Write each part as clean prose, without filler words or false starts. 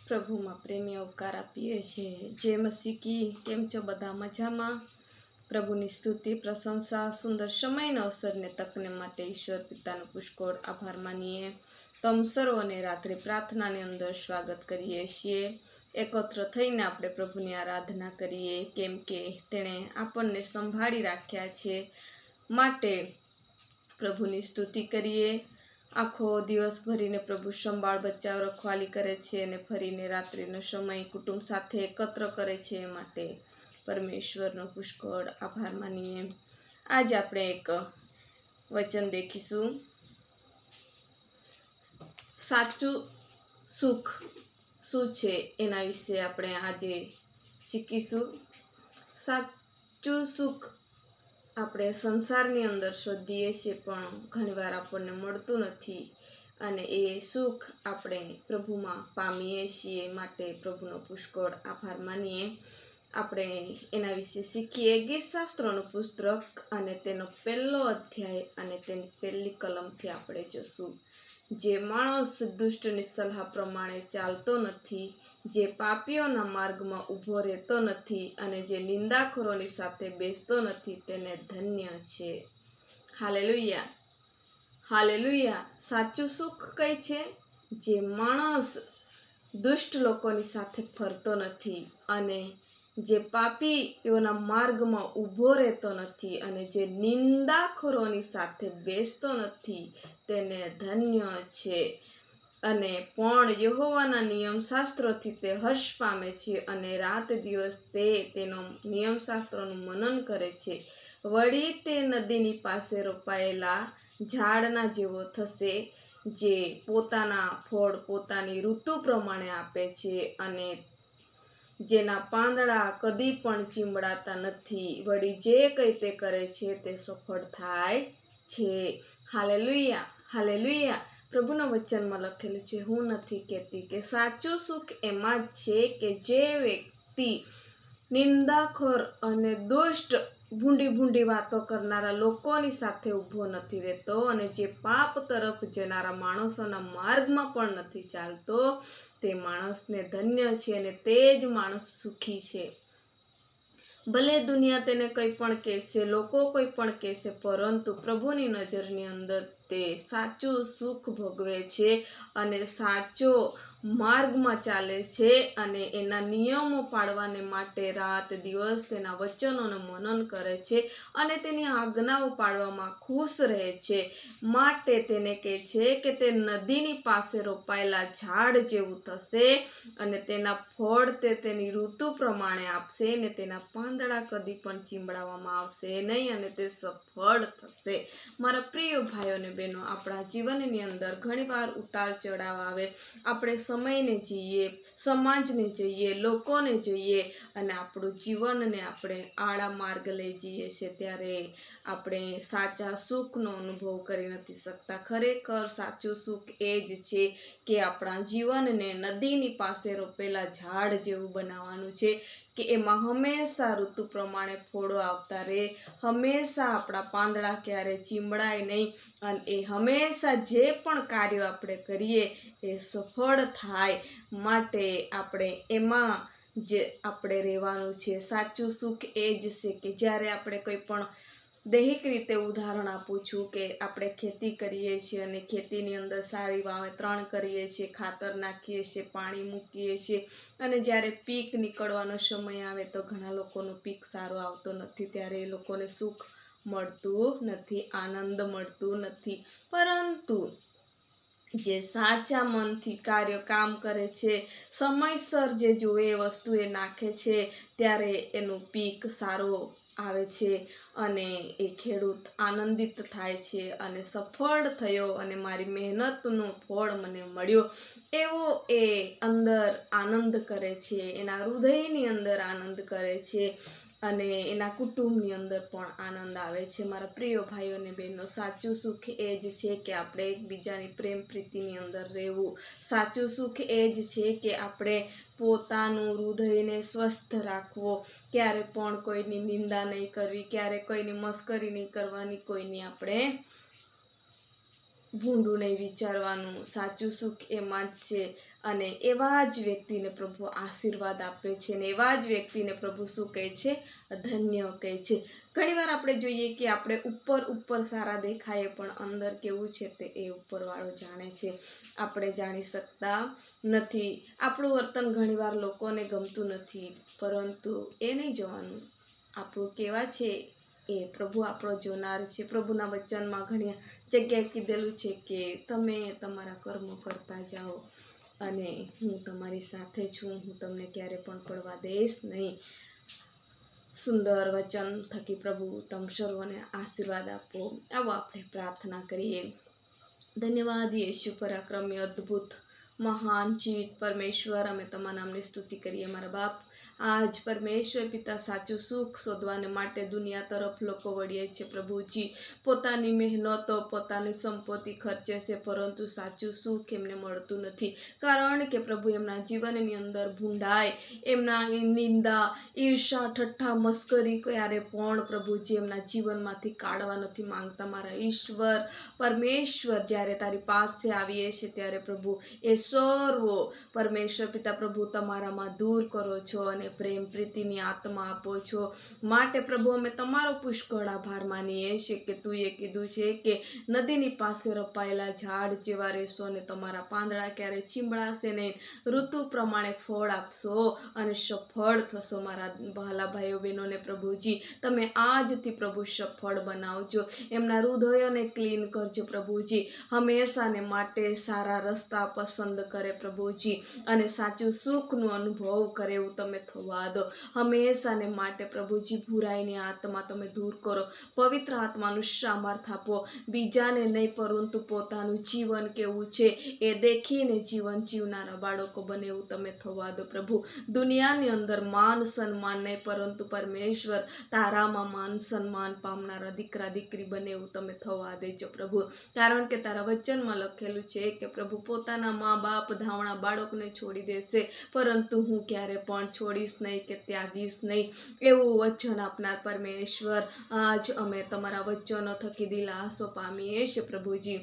પ્રભુમાં પ્રેમી અવકાર આપીએ છીએ। જય મસીહ કી। કેમ છો બધા? મજામાં? પ્રભુની સ્તુતિ, પ્રશંસા, સુંદર સમયનો અવસરને તકને માટે ઈશ્વર પિતાનો પુષ્કળ આભાર માનીએ। તમ સર્વને રાત્રિ પ્રાર્થનાની અંદર સ્વાગત કરીએ છીએ। એકત્ર થઈને આપણે પ્રભુની આરાધના કરીએ, કેમ કે તેણે આપણને સંભાળી રાખ્યા છે, માટે પ્રભુની સ્તુતિ કરીએ। આખો દિવસ ભરીને પ્રભુ સંભાળ બચાવ રખવાલી કરે છે અને ફરીને રાત્રિનો સમય કુટુંબ સાથે એકત્ર કરે છે, માટે પરમેશ્વરનો પુષ્કળ આભાર માનીએ। આજ આપણે એક વચન દેખીશું। સાચું સુખ શું છે એના વિશે આપણે આજે શીખીશું। સાચું સુખ આપણે સંસારની અંદર શોધીએ છીએ, પણ ઘણીવાર આપણને મળતું નથી, અને એ સુખ આપણે પ્રભુમાં પામીએ છીએ, માટે પ્રભુનો પુષ્કળ આભાર માનીએ। આપણે એના વિશે શીખીએ। ગીતશાસ્ત્રોનું પુસ્તક અને તેનો 1લો અધ્યાય અને તેની 1લી કલમથી આપણે જોશું। જે માણસ દુષ્ટની સલાહ પ્રમાણે ચાલતો નથી, જે પાપીઓના માર્ગમાં ઊભો રહેતો નથી અને જે નિંદાખોરોની સાથે બેસતો નથી, તેને ધન્ય છે। Hallelujah, hallelujah. સાચું સુખ કઈ છે? જે માણસ દુષ્ટ લોકોની સાથે ફરતો નથી અને જે પાપીઓના માર્ગમાં ઊભો રહેતો નથી અને જે નિંદાખોરોની સાથે બેસતો નથી, તેને ધન્ય છે। અને પણ યહોવાના નિયમશાસ્ત્રોથી તે હર્ષ પામે છે અને રાત દિવસ તે તેનો નિયમશાસ્ત્રોનું મનન કરે છે। વળી તે નદીની પાસે રોપાયેલા ઝાડના જેવો થશે, જે પોતાના ફળ પોતાની ઋતુ પ્રમાણે આપે છે અને જેના પાંદડા કદી પણ ચીમડાતા નથી। વળી જે કંઈ તે કરે છે તે સફળ થાય છે। Hallelujah, hallelujah. પ્રભુના વચનમાં લખેલું છે, હું નથી કહેતી કે સાચું સુખ એમાં જ છે કે જે વ્યક્તિ નિંદાખોર અને દુષ્ટ ભૂંડી વાતો કરનારા લોકોની સાથે ઊભો નથી રહેતો અને જે પાપ તરફ જનારા માણસોના માર્ગમાં પણ નથી ચાલતો, તે માણસને ધન્ય છે અને તે જ માણસ સુખી છે। ભલે દુનિયા તેને કંઈ પણ કહેશે, લોકો કોઈ પણ કહેશે, પરંતુ પ્રભુની નજરની અંદર તે સાચું સુખ ભોગવે છે અને સાચો માર્ગમાં ચાલે છે અને એના નિયમો પાળવાને માટે રાત દિવસ તેના વચનોનું મનન કરે છે અને તેની આજ્ઞાઓ પાળવામાં ખુશ રહે છે। માટે તેને કહે છે કે તે નદીની પાસે રોપાયેલા ઝાડ જેવું થશે અને તેના ફળ તે તેની ઋતુ પ્રમાણે આપશે અને તેના પાંદડા કદી પણ ચીમડાવવામાં આવશે નહીં અને તે સફળ થશે। મારા પ્રિય ભાઈઓ અને બહેનો, આપણા જીવનની અંદર ઘણીવાર ઉતાર ચઢાવ આવે। આપણે સમયને જોઈએ, સમાજને જોઈએ, લોકોને જોઈએ અને આપણું જીવનને આપણે આડા માર્ગ લઈ જઈએ છીએ, ત્યારે આપણે સાચા સુખનો અનુભવ કરી નથી શકતા। ખરેખર સાચું સુખ એ જ છે કે આપણા જીવનને નદીની પાસે રોપેલા ઝાડ જેવું બનાવવાનું છે, કે એમાં હંમેશા ઋતુ પ્રમાણે ફળો આવતા રહે, હંમેશા આપણા પાંદડા ક્યારે ચીમડાય નહીં અને એ હંમેશા જે પણ કાર્યો આપણે કરીએ એ સફળ થાય, માટે આપણે એમાં જે આપણે રહેવાનું છે। સાચું સુખ એ જ છે કે જ્યારે આપણે કોઈ પણ દૈહિક રીતે ઉદાહરણ આપું છું કે આપણે ખેતી કરીએ છીએ અને ખેતીની અંદર સારી વાવેતરણ કરીએ છીએ, ખાતર નાખીએ છીએ, પાણી મૂકીએ છીએ અને જ્યારે પીક નીકળવાનો સમય આવે તો ઘણા લોકોનો પીક સારો આવતો નથી, ત્યારે એ લોકોને સુખ મળતું નથી, આનંદ મળતું નથી। પરંતુ જે સાચા મનથી કામ કરે છે, સમયસર જે જોવે એ વસ્તુ એ નાખે છે, ત્યારે એનું પીક સારો આવે છે અને એ ખેડૂત આનંદિત થાય છે અને સફળ થયો અને મારી મહેનતનું ફળ મને મળ્યો, એવો એ અંદર આનંદ કરે છે, એના હૃદયની અંદર આનંદ કરે છે અને એના કુટુંબની અંદર પણ આનંદ આવે છે। મારા પ્રિય ભાઈઓ અને બહેનો, સાચું સુખ એ જ છે કે આપણે એકબીજાની પ્રેમ પ્રીતિની અંદર રહેવું। સાચું સુખ એ જ છે કે આપણે પોતાનું હૃદયને સ્વસ્થ રાખવો, ક્યારે પણ કોઈની નિંદા નહીં કરવી, ક્યારે કોઈની મસ્કરી નહીં કરવાની, કોઈની આપણે ભૂંડું નહીં વિચારવાનું, સાચું સુખ એમાં જ છે. અને એવા જ વ્યક્તિને પ્રભુ આશીર્વાદ આપે છે અને એવા જ વ્યક્તિને પ્રભુ શું કહે છે? ધન્ય કહે છે. ઘણીવાર આપણે જોઈએ કે આપણે ઉપર સારા દેખાય પણ અંદર કેવું છે તે એ ઉપરવાળો જાણે છે. આપણે જાણી શકતા નથી. આપણું વર્તન ઘણીવાર લોકોને ગમતું નથી, પરંતુ એ નહીં જોવાનું આપણું કેવા છે એ પ્રભુ આપણો જોનાર છે. પ્રભુના વચનમાં ઘણી જગ્યાએ કીધેલું છે કે તમે તમારા કર્મો કરતા જાઓ અને હું તમારી સાથે છું, હું તમને ક્યારે પણ પડવા દઈશ નહીં. સુંદર વચન થકી પ્રભુ તમ સર્વને આશીર્વાદ આપો. આવો આપણે પ્રાર્થના કરીએ. ધન્યવાદ યેશુ, પરાક્રમી, અદ્ભુત, મહાન, જીવિત પરમેશ્વર, અમે તમારા નામની સ્તુતિ કરીએ મારા બાપ. આજ પરમેશ્વર પિતા સાચું સુખ શોધવાને માટે દુનિયા તરફ લોકો વળ્યા છે પ્રભુજી. પોતાની મહેનતો, પોતાની સંપત્તિ ખર્ચે છે, પરંતુ સાચું સુખ એમને મળતું નથી. કારણ કે પ્રભુ એમના જીવનની અંદર ભૂંડાઈ, એમના નિંદા, ઈર્ષા, ઠઠ્ઠા, મસ્કરી ક્યારે પણ પ્રભુજી એમના જીવનમાંથી કાઢવા નથી માંગતા. મારા ઈશ્વર પરમેશ્વર, જ્યારે તારી પાસે આવીએ છીએ ત્યારે પ્રભુ એ સર્વો પરમેશ્વર પિતા પ્રભુ તમારામાં દૂર કરો છો અને પ્રેમ પ્રીતિની આત્મા આપો છો. માટે પ્રભુ અમે તમારો પુષ્કળ આભાર માનીએ છીએ કે તું એ કીધું છે કે નદીની પાસે રપાયેલા ઝાડ જેવા રહેશો અને તમારા પાંદડા ક્યારે ચીંબળાશે નહીં. ઋતુ પ્રમાણે ફળ આપશો અને સફળ થશો. મારા વહાલા ભાઈઓ બહેનોને પ્રભુજી તમે આજથી પ્રભુ સફળ બનાવજો. એમના હૃદયોને ક્લીન કરજો પ્રભુજી. હંમેશાને માટે સારા રસ્તા પસંદ કરે પ્રભુજી અને સાચું સુખનું અનુભવ કરે એવું તમે થવા દો. હંમેશાને માટે પ્રભુજી બુરાઈની આત્મા તમે દૂર કરો. પવિત્ર આત્માનું સામર્થ્ય આપો. બીજાને નહીં પરંતુ પોતાનું જીવન કેવું છે એ દેખીને જીવન જીવનારા બાળકો બને એવું તમે થવા દો પ્રભુ. દુનિયાની અંદર માન સન્માન નહીં પરંતુ પરમેશ્વર તારામાં માન સન્માન પામનારા દીકરા દીકરી બને એવું તમે થવા દેજો પ્રભુ. કારણ કે તારા વચનમાં લખેલું છે કે પ્રભુ પોતાના મા બાપ ધાવણા બાળકને છોડી દેશે, પરંતુ હું ક્યારે પણ છોડીશ નહીં કે ત્યાગીશ નહીં. એવું વચન આપનાર પરમેશ્વર, આજ અમે તમારા વચનો થકી દિલાસો પામીએ છીએ પ્રભુજી.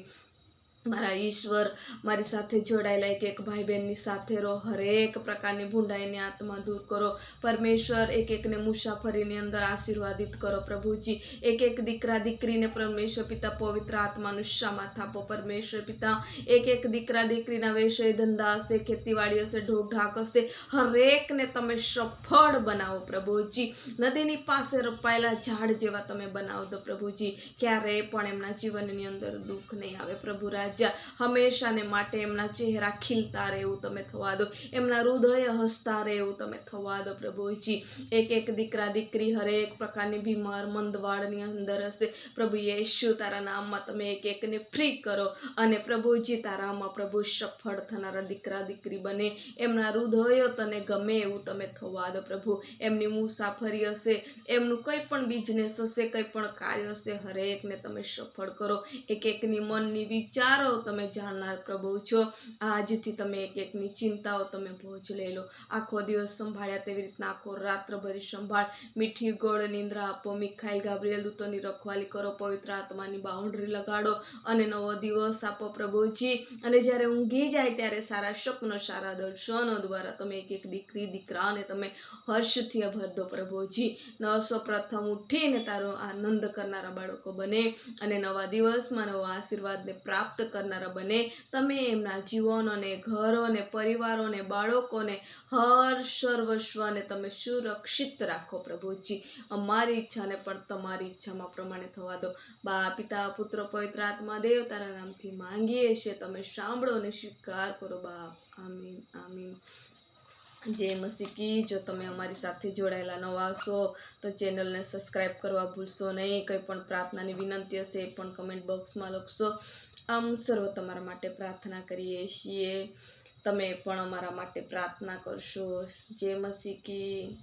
મારા ઈશ્વર, મારી સાથે જોડાયેલા એક ભાઈ બહેનની સાથે રહો. હરેક પ્રકારની ભૂંડાઈની આત્મા દૂર કરો પરમેશ્વર. એકને મુસાફરીની અંદર આશીર્વાદિત કરો પ્રભુજી. એક દીકરા દીકરીને પરમેશ્વર પિતા પવિત્ર આત્માનું સામર્થ્ય આપો પરમેશ્વર પિતા. એક દીકરા દીકરીના વ્યવસાય ધંધા હશે, ખેતીવાડી હશે, ઢોકઢાક હશે, હરેકને તમે સફળ બનાવો પ્રભુજી. નદીની પાસે રોપાયેલા ઝાડ જેવા તમે બનાવો દો પ્રભુજી. ક્યારેય પણ એમના જીવનની અંદર દુઃખ નહીં આવે પ્રભુ રાજા. હંમેશાને માટે એમના ચહેરા ખીલતા રહે એવું તમે થવા દો. એમના હૃદય હસતા રહે એવું તમે થવા દો પ્રભુજી. એક દીકરા દીકરી હરેક પ્રકારની બીમાર મંદવાળની અંદર હશે પ્રભુ યેશુ, તારા નામમાં તમે એકને ફ્રી કરો અને પ્રભુજી તારામાં પ્રભુ સફળ થનારા દીકરા દીકરી બને. એમના હૃદયો તને ગમે એવું તમે થવા દો પ્રભુ. એમની મુસાફરી હશે, એમનું કંઈ પણ બિઝનેસ હશે, કંઈ પણ કાર્ય હશે, હરેકને તમે સફળ કરો. એકની મનની વિચારો તમે જાણનાર પ્રભુ છો. આજથી તમે એકની ચિંતાઓ તમે બોજ લઈ લો. આખો દિવસ સંભાળ્યા તેવી રીતના આખો રાત્રભરી સંભાળ. મીઠી ગોળ નિંદ્રા આપો. મિખાઈલ ગાબ્રિએલ દૂતોની રખવાલી કરો. પવિત્ર આત્માની બાઉન્ડ્રી લગાડો અને નવો દિવસ આપો પ્રભુજી. અને જ્યારે ઊંઘી જાય ત્યારે સારા સપનો, સારા દર્શનો દ્વારા તમે એક દીકરી દીકરાને તમે હર્ષથી ભર દો પ્રભુજી. નવસો પ્રથમ ઉઠીને તારો આનંદ કરનારા બાળકો બને અને નવા દિવસમાં નવો આશીર્વાદને પ્રાપ્ત કરનારા બને. તમે એમના જીવનોને, ઘરોને, પરિવારોને, બાળકોને, હર સર્વસ્વને તમે સુરક્ષિત રાખો પ્રભુજી. અમારી ઈચ્છાને પણ તમારી ઈચ્છામાં પ્રમાણે થવા દો. બા પિતા પુત્ર પવિત્ર આત્મા દેવ તારા નામથી માંગીએ છીએ, તમે સાંભળો અને સ્વીકાર કરો બાપ. આમીન આમીન. જય મસીકી. જો તમે અમારી સાથે જોડાયેલા નવા છો તો ચેનલને સબસ્ક્રાઈબ કરવા ભૂલશો નહીં. કંઈ પણ પ્રાર્થનાની વિનંતી હશે એ પણ કમેન્ટ બોક્સમાં લખશો. આમ સર્વ તમારા માટે પ્રાર્થના કરીએ છીએ. તમે પણ અમારા માટે પ્રાર્થના કરશો. જય મસીકી.